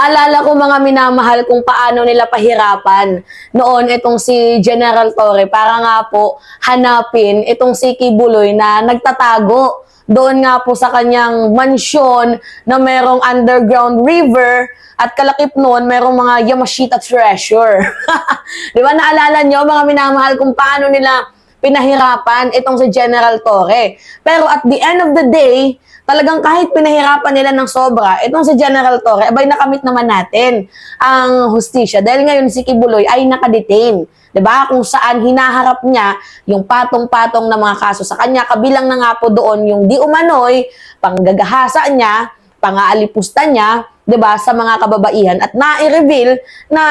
Alala ko mga minamahal kung paano nila pahirapan noon itong si General Torre para nga po hanapin itong si Kibuloy na nagtatago doon nga po sa kanyang mansyon na merong underground river at kalakip noon merong mga Yamashita treasure. Di ba naalala nyo mga minamahal kung paano nila pinahirapan itong si General Torre. Pero at the end of the day, talagang kahit pinahirapan nila ng sobra, itong si General Torre, abay nakamit naman natin ang hustisya. Dahil ngayon si Kibuloy ay nakadetain. 'Di ba? Kung saan hinaharap niya yung patong-patong na mga kaso sa kanya, kabilang na nga po doon yung di umano'y panggagahasa niya, pangaalipusta niya, 'di ba, sa mga kababaihan at na-reveal na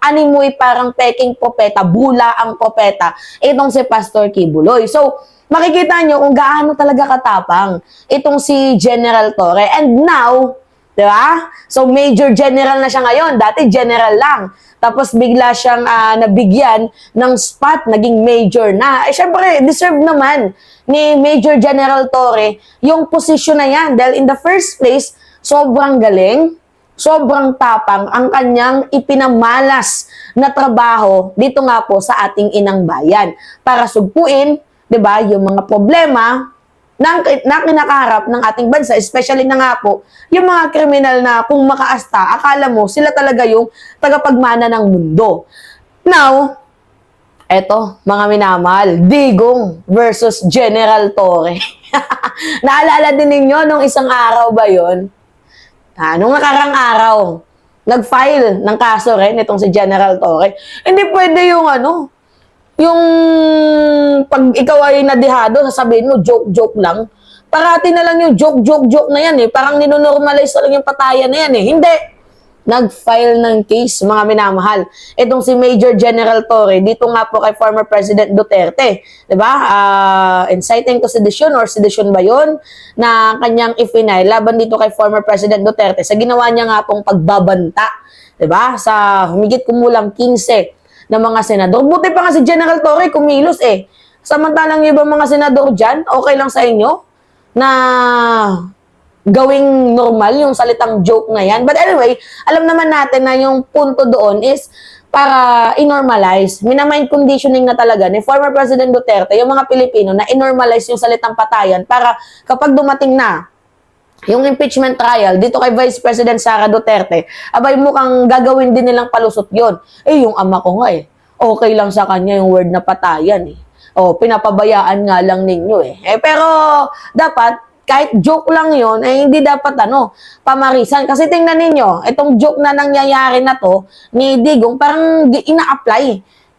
animoy parang peking propeta, bula ang propeta itong si Pastor Kibuloy. So, makikita nyo kung gaano talaga katapang itong si General Torre. And now, 'di ba? So Major General na siya ngayon, dati General lang. Tapos bigla siyang nabigyan ng spot, naging Major na. Eh syempre, deserve naman ni Major General Torre yung posisyon na yan. Dahil in the first place, sobrang galing, sobrang tapang ang kanyang ipinamalas na trabaho dito nga po sa ating inang bayan. Para sugpuin, 'di ba, yung mga problema na kinakaharap ng ating bansa, especially na nga po, yung mga kriminal na kung makaasta, akala mo sila talaga yung tagapagmana ng mundo. Now, eto, mga minamahal, Digong versus General Torre. Naalala din ninyo nung isang araw ba yun? Nung nakarang araw, nag-file ng kaso rin itong si General Torre. Hindi pwede yung yung pag ikaw ay nadihado, sasabihin mo, joke-joke lang. Parati na lang yung joke-joke-joke na yan eh. Parang ninonormalize na lang yung patayan na yan eh. Hindi. Nag-file ng case, mga minamahal. Itong si Major General Torre, dito nga po kay former President Duterte. Diba? Inciting to sedition or sedition ba yun? Na kanyang ifinay laban dito kay former President Duterte sa ginawa niya nga pong pagbabanta. Diba? Sa humigit kumulang 15 ng mga senador. Buti pa nga si General Torre kumilos eh. Samantalang yung ibang mga senador dyan, okay lang sa inyo na gawing normal yung salitang joke na yan. But anyway, alam naman natin na yung punto doon is para i-normalize. Minamind conditioning na talaga ni former President Duterte, yung mga Pilipino na i-normalize yung salitang patayan para kapag dumating na yung impeachment trial dito kay Vice President Sara Duterte, abay mukhang gagawin din nilang palusot yon. Eh, yung ama ko nga eh. Okay lang sa kanya yung word na patayan eh. O, pinapabayaan nga lang ninyo eh. Pero, dapat, kahit joke lang yon eh, hindi dapat pamarisan. Kasi tingnan ninyo, itong joke na nangyayari na to, ni Digong, parang ina-apply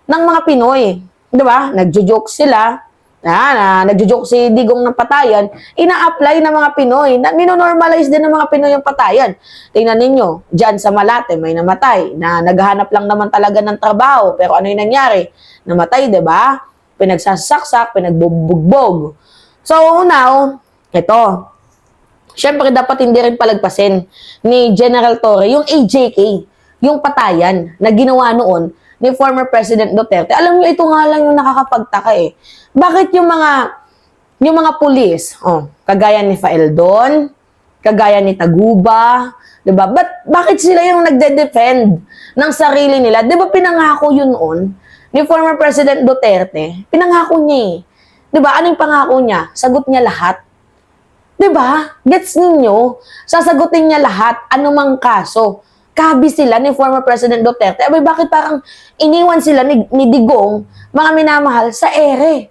ng mga Pinoy. Diba? Nagjo-joke sila. Nagjo-joke si Digong ng patayan, ina-apply ng mga Pinoy, minonormalize din ng mga Pinoy yung patayan. Tingnan ninyo, dyan sa Malate, may namatay, na naghahanap lang naman talaga ng trabaho, pero ano yung nangyari? Namatay, diba? Pinagsasaksak, pinagbubugbog. So now, ito, syempre dapat hindi rin palagpasin ni General Torre yung AJK, yung patayan na ginawa noon ni former President Duterte. Alam niyo, ito nga lang yung nakakapagtaka eh. Bakit yung mga pulis, kagaya ni Faeldon, kagaya ni Taguba, 'di ba? Bakit sila yung nagde-defend ng sarili nila? 'Di ba pinangako yun noon ni former President Duterte? Pinangako niya eh. 'Di ba? Anong pangako niya? Sagot niya lahat. 'Di ba? Gets ninyo? Sasagutin niya lahat, anumang kaso. Kabi sila ni former President Duterte. Abay, bakit parang iniwan sila ni Digong, mga minamahal, sa ere?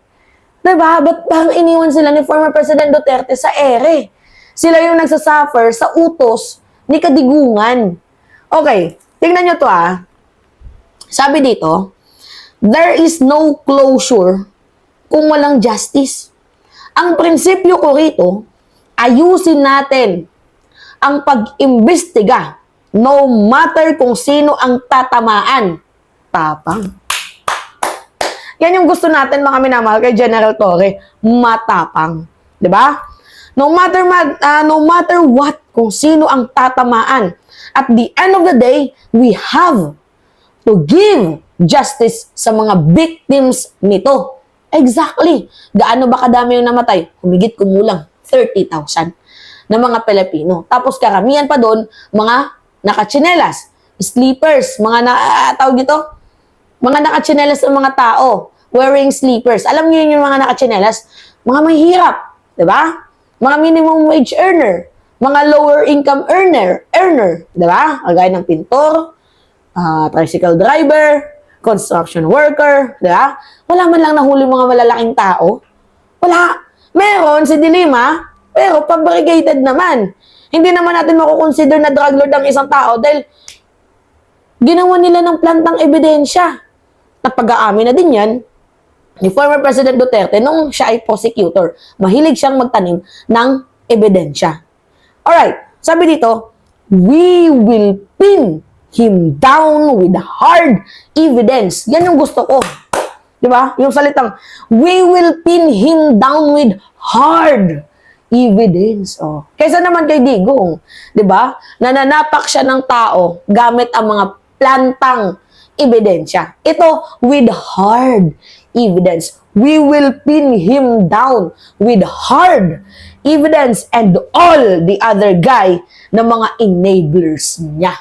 Diba? Ba't parang iniwan sila ni former President Duterte sa ere? Sila yung nagsasuffer sa utos ni Kadigungan. Okay, tingnan nyo to Sabi dito, there is no closure kung walang justice. Ang prinsipyo ko rito, ayusin natin ang pag-imbestiga no matter kung sino ang tatamaan. Tapang. Yan yung gusto natin mga minamahal kay General Torre, matapang, 'di ba? No matter what kung sino ang tatamaan. At the end of the day, we have to give justice sa mga victims nito. Exactly. Gaano ba kadami yung namatay? Humigit kumulang 30,000 na mga Pilipino. Tapos karamihan pa doon, mga nakachinelas, sleepers, tawag dito, mga nakachinelas ng mga tao, wearing sleepers. Alam niyo yun yung mga nakachinelas? Mga mahihirap, di ba? Mga minimum wage earner, mga lower income earner, di ba? Kagaya ng pintor, tricycle driver, construction worker, di ba? Wala man lang nahuli mga malalaking tao. Wala. Meron si Dilima, pero fabricated naman. Hindi naman natin makukonsider na drug lord ang isang tao dahil ginawa nila ng plantang ebidensya. At pag-aamin na din yan, ni former President Duterte nung siya ay prosecutor. Mahilig siyang magtanim ng ebidensya. Alright, sabi dito, we will pin him down with hard evidence. Yan yung gusto ko. Di ba? Yung salitang, we will pin him down with hard evidence. Oh. Kaysa naman kay Digong, di ba? Nananapak siya ng tao gamit ang mga plantang ebidensya. Ito, with hard evidence. We will pin him down with hard evidence and all the other guy na mga enablers niya.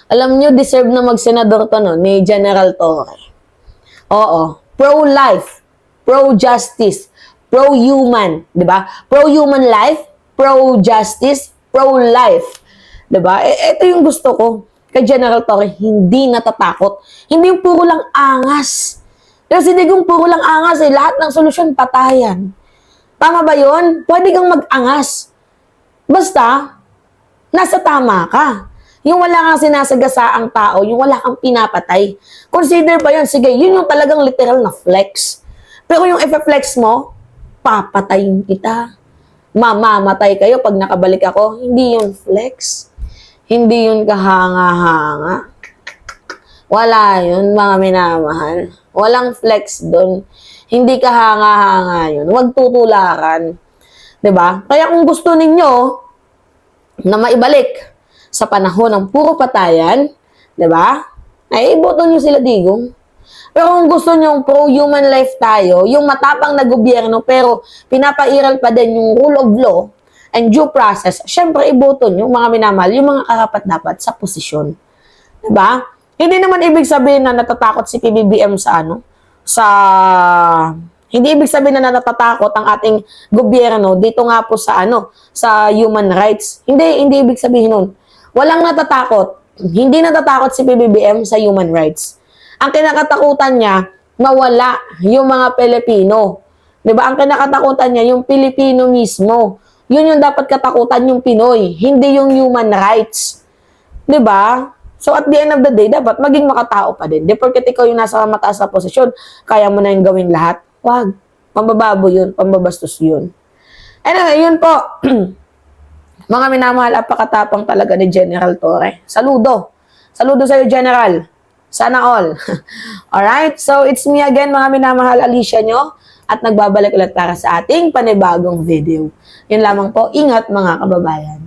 Alam nyo, deserve na mag-senador to, no? Ni General Torre. Oo. Pro-life, pro-justice, pro-human, di ba? Pro-human life, pro-justice, pro-life. Di ba? Ito yung gusto ko kay General Torre, hindi natatakot. Hindi yung puro lang angas. Kasi Digong puro lang angas lahat ng solusyon patayan. Tama ba yun? Pwede kang mag-angas. Basta, nasa tama ka. Yung wala kang sinasagasa ang tao, yung wala kang pinapatay. Consider pa yun, sige, yun yung talagang literal na flex. Pero yung flex mo, papatayin kita. Mamamatay kayo pag nakabalik ako. Hindi yun flex. Hindi yun kahanga-hanga. Wala yun, mga minamahal. Walang flex doon. Hindi kahanga-hanga yun. Huwag tutularan. 'Di ba? Kaya kung gusto ninyo na maibalik sa panahon ng puro patayan, 'di ba? Ay iboto nyo sila Digong. Pero kung gusto nyo pro-human life tayo, yung matapang na gobyerno pero pinapairal pa din yung rule of law and due process, syempre iboto nyo, mga minamahal, yung mga karapat-dapat sa posisyon. Diba? Hindi naman ibig sabihin na natatakot si PBBM hindi ibig sabihin na natatakot ang ating gobyerno dito nga po sa human rights. Hindi ibig sabihin nun. Walang natatakot. Hindi natatakot si PBBM sa human rights. Ang kinakatakutan niya, mawala yung mga Pilipino. Diba? Ang kinakatakutan niya, yung Pilipino mismo. Yun yung dapat katakutan yung Pinoy, hindi yung human rights. 'Di ba? So at the end of the day, dapat maging makatao pa din. Di porket ikaw yung nasa mataas na posisyon, kaya mo na yung gawin lahat. Wag. Pambababo yun, pambabastos yun. Anyway, yun po. Mga minamahal, apakatapang talaga ni General Torre. Saludo. Saludo sa'yo, General. Sana all. Alright? So it's me again, mga minamahal, Alicia nyo. At nagbabalik ulit para sa ating panibagong video. Yun lamang po, ingat mga kababayan.